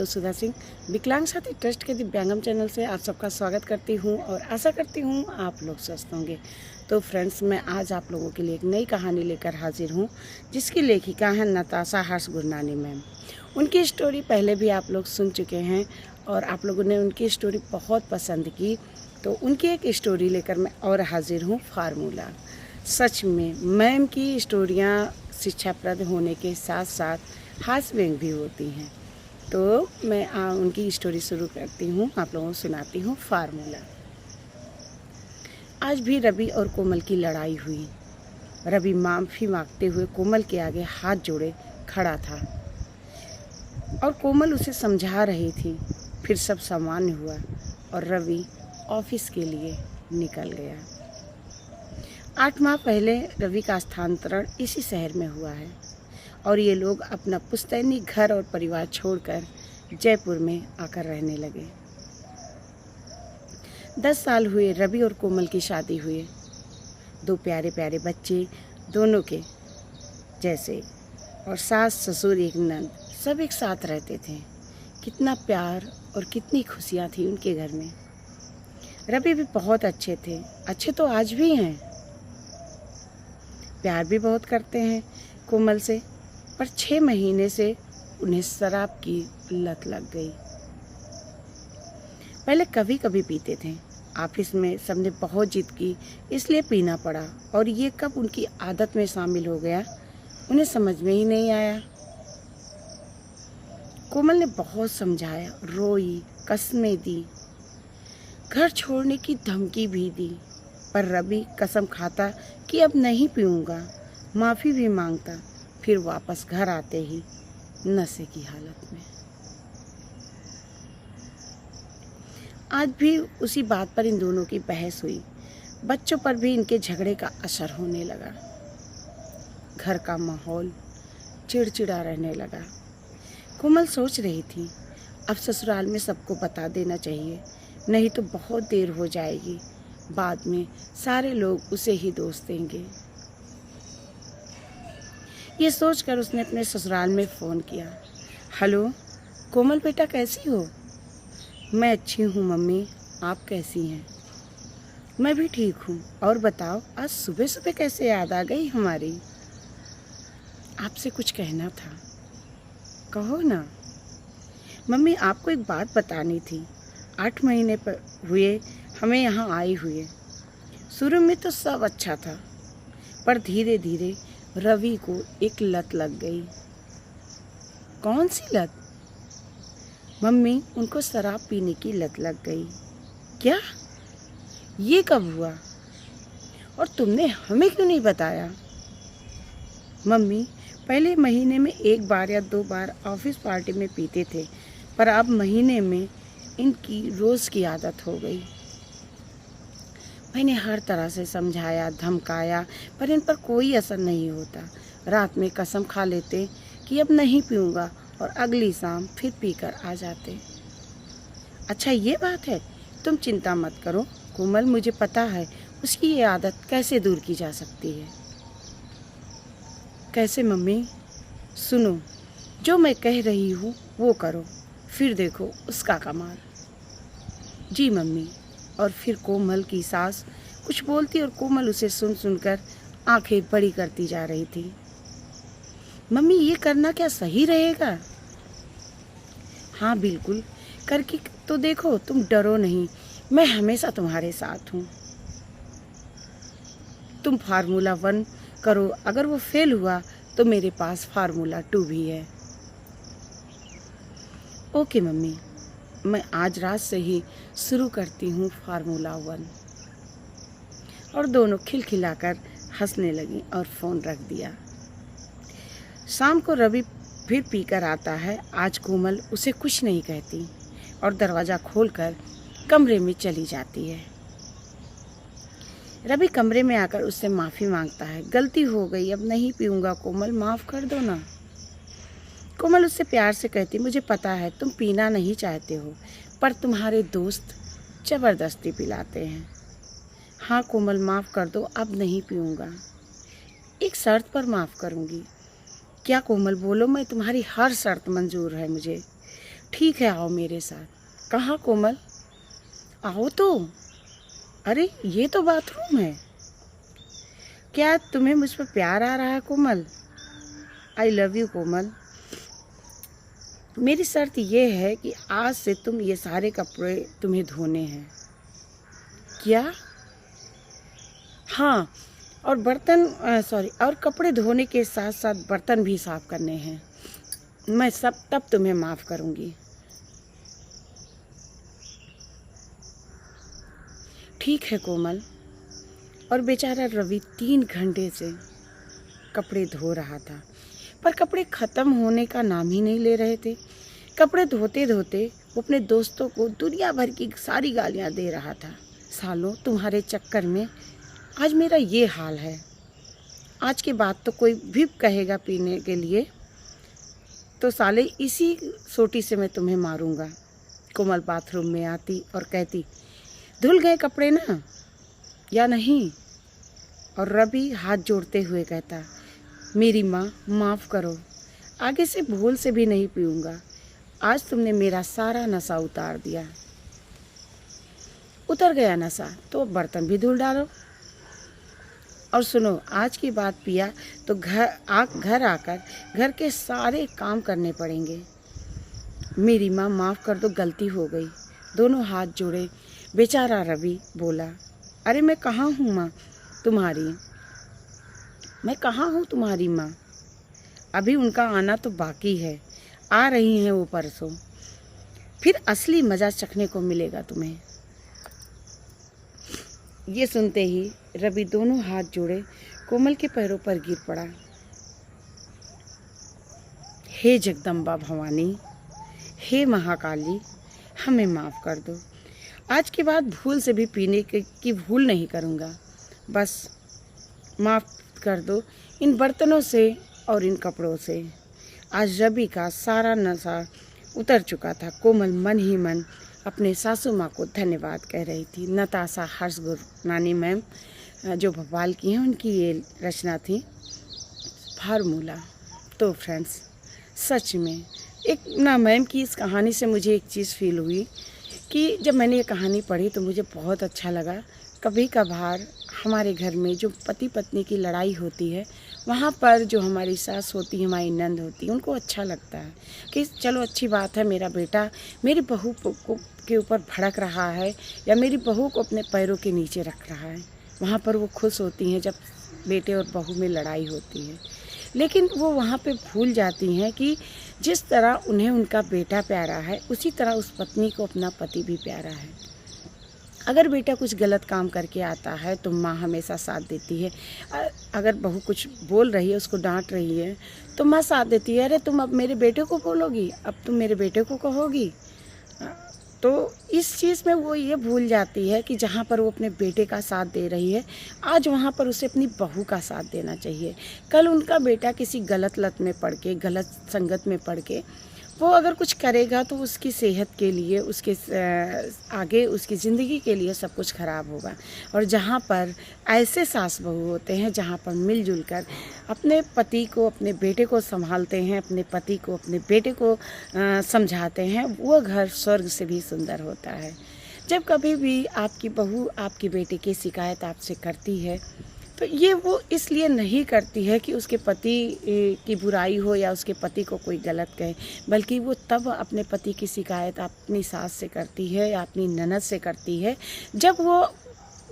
सुधा सिंह विकलांग साथी ट्रस्ट के दिव्यांगम चैनल से आप सबका स्वागत करती हूं और आशा करती हूं आप लोग स्वस्थ होंगे। तो फ्रेंड्स, मैं आज आप लोगों के लिए एक नई कहानी लेकर हाजिर हूं जिसकी लेखिका हैं नताशा हर्ष गुरनानी मैम। उनकी स्टोरी पहले भी आप लोग सुन चुके हैं और आप लोगों ने उनकी स्टोरी बहुत पसंद की, तो उनकी एक स्टोरी लेकर मैं और हाजिर हूँ, फार्मूला। सच में मैम की स्टोरियाँ शिक्षाप्रद होने के साथ साथ हास्यव्यंग्य भी होती हैं। तो मैं उनकी स्टोरी शुरू करती हूँ, आप लोगों को सुनाती हूँ फार्मूला। आज भी रवि और कोमल की लड़ाई हुई। रवि माफ़ी मांगते हुए कोमल के आगे हाथ जोड़े खड़ा था और कोमल उसे समझा रही थी। फिर सब सामान्य हुआ और रवि ऑफिस के लिए निकल गया। 8 माह पहले रवि का स्थानांतरण इसी शहर में हुआ है और ये लोग अपना पुश्तैनी घर और परिवार छोड़कर जयपुर में आकर रहने लगे। 10 साल हुए रवि और कोमल की शादी हुए। 2 प्यारे प्यारे बच्चे दोनों के जैसे, और सास ससुर एक नंद, सब एक साथ रहते थे। कितना प्यार और कितनी खुशियाँ थी उनके घर में। रवि भी बहुत अच्छे थे, अच्छे तो आज भी हैं। प्यार भी बहुत करते हैं कोमल से, पर 6 महीने से उन्हें शराब की लत लग गई। पहले कभी कभी पीते थे, ऑफिस में सबने बहुत जिद की इसलिए पीना पड़ा, और ये कब उनकी आदत में शामिल हो गया उन्हें समझ में ही नहीं आया। कोमल ने बहुत समझाया, रोई, कस्में दी, घर छोड़ने की धमकी भी दी, पर रवि कसम खाता कि अब नहीं पीऊँगा, माफ़ी भी मांगता, फिर वापस घर आते ही नशे की हालत में। आज भी उसी बात पर इन दोनों की बहस हुई। बच्चों पर भी इनके झगड़े का असर होने लगा। घर का माहौल चिड़चिड़ा रहने लगा। कोमल सोच रही थी, अब ससुराल में सबको बता देना चाहिए, नहीं तो बहुत देर हो जाएगी, बाद में सारे लोग उसे ही दोष देंगे। ये सोचकर उसने अपने ससुराल में फ़ोन किया। हेलो कोमल बेटा, कैसी हो? मैं अच्छी हूँ मम्मी, आप कैसी हैं? मैं भी ठीक हूँ। और बताओ, आज सुबह सुबह कैसे याद आ गई हमारी? आपसे कुछ कहना था। कहो ना। मम्मी, आपको एक बात बतानी थी। 8 महीने पर हुए हमें यहाँ आए हुए। शुरू में तो सब अच्छा था, पर धीरे धीरे रवि को एक लत लग गई। कौन सी लत? मम्मी, उनको शराब पीने की लत लग गई। क्या? ये कब हुआ? और तुमने हमें क्यों नहीं बताया? मम्मी, पहले महीने में 1 बार या 2 बार ऑफिस पार्टी में पीते थे, पर अब महीने में इनकी रोज़ की आदत हो गई। मैंने हर तरह से समझाया, धमकाया, पर इन पर कोई असर नहीं होता। रात में कसम खा लेते कि अब नहीं पीऊँगा और अगली शाम फिर पीकर आ जाते। अच्छा ये बात है, तुम चिंता मत करो कोमल, मुझे पता है उसकी ये आदत कैसे दूर की जा सकती है। कैसे मम्मी? सुनो, जो मैं कह रही हूँ वो करो, फिर देखो उसका कमाल। जी मम्मी। और फिर कोमल की सास कुछ बोलती और कोमल उसे सुन सुनकर आंखें बड़ी करती जा रही थी। मम्मी, ये करना क्या सही रहेगा? हाँ बिल्कुल, करके तो देखो, तुम डरो नहीं, मैं हमेशा तुम्हारे साथ हूँ। तुम फार्मूला 1 करो, अगर वो फेल हुआ तो मेरे पास फार्मूला 2 भी है। ओके मम्मी, मैं आज रात से ही शुरू करती हूँ फार्मूला 1। और दोनों खिलखिलाकर हंसने लगी और फ़ोन रख दिया। शाम को रवि फिर पीकर आता है। आज कोमल उसे कुछ नहीं कहती और दरवाज़ा खोलकर कमरे में चली जाती है। रवि कमरे में आकर उससे माफ़ी मांगता है। गलती हो गई, अब नहीं पीऊँगा कोमल, माफ़ कर दो ना। कोमल उससे प्यार से कहती, मुझे पता है तुम पीना नहीं चाहते हो, पर तुम्हारे दोस्त ज़बरदस्ती पिलाते हैं। हाँ कोमल, माफ़ कर दो, अब नहीं पीऊँगा। एक शर्त पर माफ़ करूँगी। क्या कोमल, बोलो, मैं तुम्हारी हर शर्त मंजूर है मुझे। ठीक है, आओ मेरे साथ। कहाँ कोमल? आओ तो। अरे ये तो बाथरूम है। क्या तुम्हें मुझ पर प्यार आ रहा है कोमल? आई लव यू कोमल। मेरी शर्त ये है कि आज से तुम ये सारे कपड़े तुम्हें धोने हैं। क्या? हाँ, और और कपड़े धोने के साथ साथ बर्तन भी साफ करने हैं। मैं सब तब तुम्हें माफ़ करूँगी। ठीक है कोमल। और बेचारा रवि 3 घंटे से कपड़े धो रहा था, पर कपड़े ख़त्म होने का नाम ही नहीं ले रहे थे। कपड़े धोते धोते वो अपने दोस्तों को दुनिया भर की सारी गालियाँ दे रहा था। सालों, तुम्हारे चक्कर में आज मेरा ये हाल है। आज के बाद तो कोई भी कहेगा पीने के लिए तो साले इसी सोटी से मैं तुम्हें मारूंगा। कोमल बाथरूम में आती और कहती, धुल गए कपड़े ना या नहीं? और रवि हाथ जोड़ते हुए कहता, मेरी माँ माफ़ करो, आगे से भूल से भी नहीं पीऊँगा। आज तुमने मेरा सारा नशा उतार दिया। उतर गया नशा तो बर्तन भी धुल डालो। और सुनो, आज की बात पिया तो घर आकर घर के सारे काम करने पड़ेंगे। मेरी माँ माफ़ कर दो, गलती हो गई। दोनों हाथ जोड़े बेचारा रवि बोला, अरे मैं कहाँ हूँ माँ तुम्हारी? मैं कहाँ हूँ तुम्हारी माँ? अभी उनका आना तो बाकी है, आ रही हैं वो परसों। फिर असली मज़ा चखने को मिलेगा तुम्हें। ये सुनते ही रवि दोनों हाथ जोड़े कोमल के पैरों पर गिर पड़ा। हे जगदम्बा भवानी, हे महाकाली, हमें माफ़ कर दो। आज के बाद भूल से भी पीने की भूल नहीं करूँगा। बस माफ़ कर दो इन बर्तनों से और इन कपड़ों से। आज रवि का सारा नशा उतर चुका था। कोमल मन ही मन अपने सासू माँ को धन्यवाद कह रही थी। नताशा हर्ष गुरनानी मैम जो भोपाल की हैं, उनकी ये रचना थी फार्मूला। तो फ्रेंड्स, सच में एक ना मैम की इस कहानी से मुझे एक चीज़ फील हुई कि जब मैंने ये कहानी पढ़ी तो मुझे बहुत अच्छा लगा। कभी कभार हमारे घर में जो पति पत्नी की लड़ाई होती है, वहाँ पर जो हमारी सास होती है, हमारी नंद होती है, उनको अच्छा लगता है कि चलो अच्छी बात है, मेरा बेटा मेरी बहू के ऊपर भड़क रहा है या मेरी बहू को अपने पैरों के नीचे रख रहा है। वहाँ पर वो खुश होती हैं जब बेटे और बहू में लड़ाई होती है। लेकिन वो वहाँ पे भूल जाती हैं कि जिस तरह उन्हें उनका बेटा प्यारा है, उसी तरह उस पत्नी को अपना पति भी प्यारा है। अगर बेटा कुछ गलत काम करके आता है तो माँ हमेशा साथ देती है। अगर बहू कुछ बोल रही है, उसको डांट रही है, तो माँ साथ देती है। अरे तुम अब मेरे बेटे को बोलोगी, अब तुम मेरे बेटे को कहोगी। तो इस चीज़ में वो ये भूल जाती है कि जहाँ पर वो अपने बेटे का साथ दे रही है, आज वहाँ पर उसे अपनी बहू का साथ देना चाहिए। कल उनका बेटा किसी गलत लत में पड़ के, गलत संगत में पड़ के वो अगर कुछ करेगा तो उसकी सेहत के लिए, उसके आगे उसकी ज़िंदगी के लिए सब कुछ ख़राब होगा। और जहाँ पर ऐसे सास बहू होते हैं, जहाँ पर मिलजुल कर अपने पति को, अपने बेटे को संभालते हैं, अपने पति को, अपने बेटे को समझाते हैं, वो घर स्वर्ग से भी सुंदर होता है। जब कभी भी आपकी बहू आपके बेटे की शिकायत आपसे करती है तो ये वो इसलिए नहीं करती है कि उसके पति की बुराई हो या उसके पति को कोई गलत कहे, बल्कि वो तब अपने पति की शिकायत अपनी सास से करती है या अपनी ननद से करती है जब वो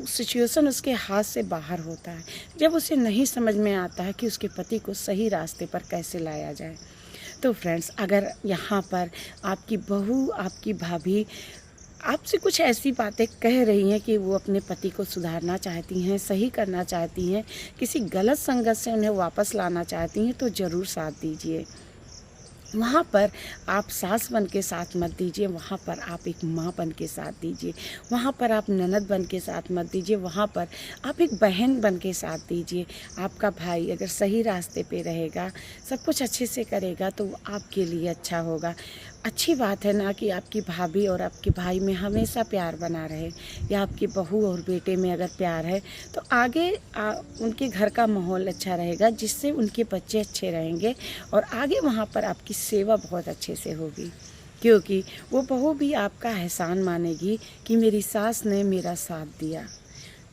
सिचुएशन उसके हाथ से बाहर होता है, जब उसे नहीं समझ में आता है कि उसके पति को सही रास्ते पर कैसे लाया जाए। तो फ्रेंड्स, अगर यहाँ पर आपकी बहू, आपकी भाभी आपसे कुछ ऐसी बातें कह रही हैं कि वो अपने पति को सुधारना चाहती हैं, सही करना चाहती हैं, किसी गलत संगत से उन्हें वापस लाना चाहती हैं, तो ज़रूर साथ दीजिए। वहाँ पर आप सास बन के साथ मत दीजिए, वहाँ पर आप एक माँ बन के साथ दीजिए, वहाँ पर आप ननद बन के साथ मत दीजिए, वहाँ पर आप एक बहन बन के साथ दीजिए। आपका भाई अगर सही रास्ते पे रहेगा, सब कुछ अच्छे से करेगा तो वो आपके लिए अच्छा होगा। अच्छी बात है ना कि आपकी भाभी और आपके भाई में हमेशा प्यार बना रहे, या आपकी बहू और बेटे में अगर प्यार है तो आगे उनके घर का माहौल अच्छा रहेगा, जिससे उनके बच्चे अच्छे रहेंगे और आगे वहाँ पर आपकी सेवा बहुत अच्छे से होगी। क्योंकि वो बहू भी आपका एहसान मानेगी कि मेरी सास ने मेरा साथ दिया।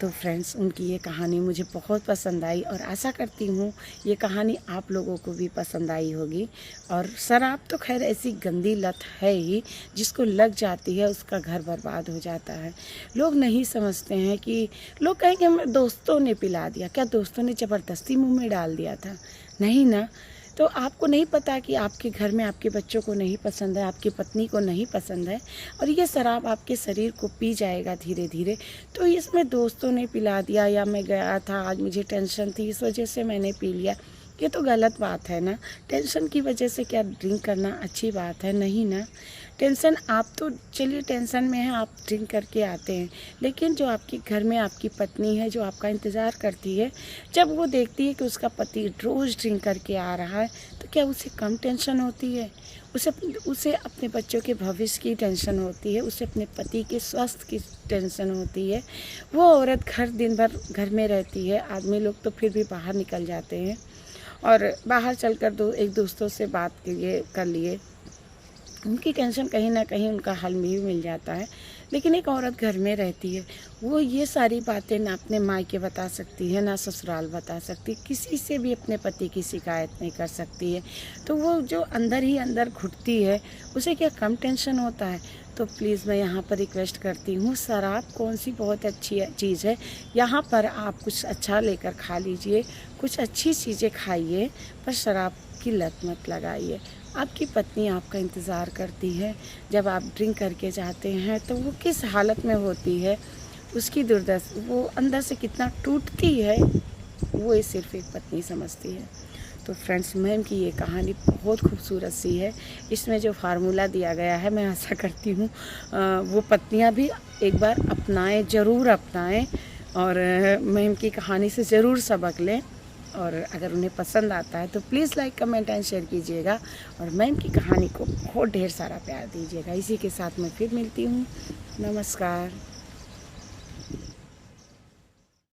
तो फ्रेंड्स, उनकी ये कहानी मुझे बहुत पसंद आई और आशा करती हूँ ये कहानी आप लोगों को भी पसंद आई होगी। और शराब तो खैर ऐसी गंदी लत है ही, जिसको लग जाती है उसका घर बर्बाद हो जाता है। लोग नहीं समझते हैं कि लोग कहेंगे हमें दोस्तों ने पिला दिया। क्या दोस्तों ने ज़बरदस्ती मुँह में डाल दिया था? नहीं ना। तो आपको नहीं पता कि आपके घर में आपके बच्चों को नहीं पसंद है, आपकी पत्नी को नहीं पसंद है, और ये शराब आपके शरीर को पी जाएगा धीरे धीरे। तो इसमें दोस्तों ने पिला दिया, या मैं गया था आज मुझे टेंशन थी इस वजह से मैंने पी लिया, ये तो गलत बात है ना। टेंशन की वजह से क्या ड्रिंक करना अच्छी बात है? नहीं ना। टेंशन, आप तो चलिए टेंशन में हैं, आप ड्रिंक करके आते हैं, लेकिन जो आपके घर में आपकी पत्नी है, जो आपका इंतज़ार करती है, जब वो देखती है कि उसका पति रोज़ ड्रिंक करके आ रहा है, तो क्या उसे कम टेंशन होती है? उसे अपने बच्चों के भविष्य की टेंशन होती है, उसे अपने पति के स्वास्थ्य की टेंशन होती है। वो औरत दिन भर घर में रहती है, आदमी लोग तो फिर भी बाहर निकल जाते हैं और बाहर चलकर एक दोस्तों से बात कर लिए, उनकी टेंशन कहीं ना कहीं उनका हल भी मिल जाता है। लेकिन एक औरत घर में रहती है, वो ये सारी बातें ना अपने मायके बता सकती है, ना ससुराल बता सकती, किसी से भी अपने पति की शिकायत नहीं कर सकती है। तो वो जो अंदर ही अंदर घुटती है, उसे क्या कम टेंशन होता है? तो प्लीज़ मैं यहाँ पर रिक्वेस्ट करती हूँ, शराब कौन सी बहुत अच्छी चीज़ है, यहाँ पर आप कुछ अच्छा लेकर खा लीजिए, कुछ अच्छी चीज़ें खाइए, पर शराब की लत मत लगाइए। आपकी पत्नी आपका इंतज़ार करती है, जब आप ड्रिंक करके जाते हैं तो वो किस हालत में होती है, उसकी दुर्दशा, वो अंदर से कितना टूटती है, वो सिर्फ एक पत्नी समझती है। तो फ्रेंड्स, मैम की ये कहानी बहुत खूबसूरत सी है। इसमें जो फार्मूला दिया गया है, मैं आशा करती हूँ वो पत्नियाँ भी एक बार अपनाएं, ज़रूर अपनाएं, और मैम की कहानी से ज़रूर सबक लें। और अगर उन्हें पसंद आता है तो please like, comment and share कीजिएगा, और मैम की कहानी को बहुत ढेर सारा प्यार दीजिएगा। इसी के साथ मैं फिर मिलती हूँ। नमस्कार।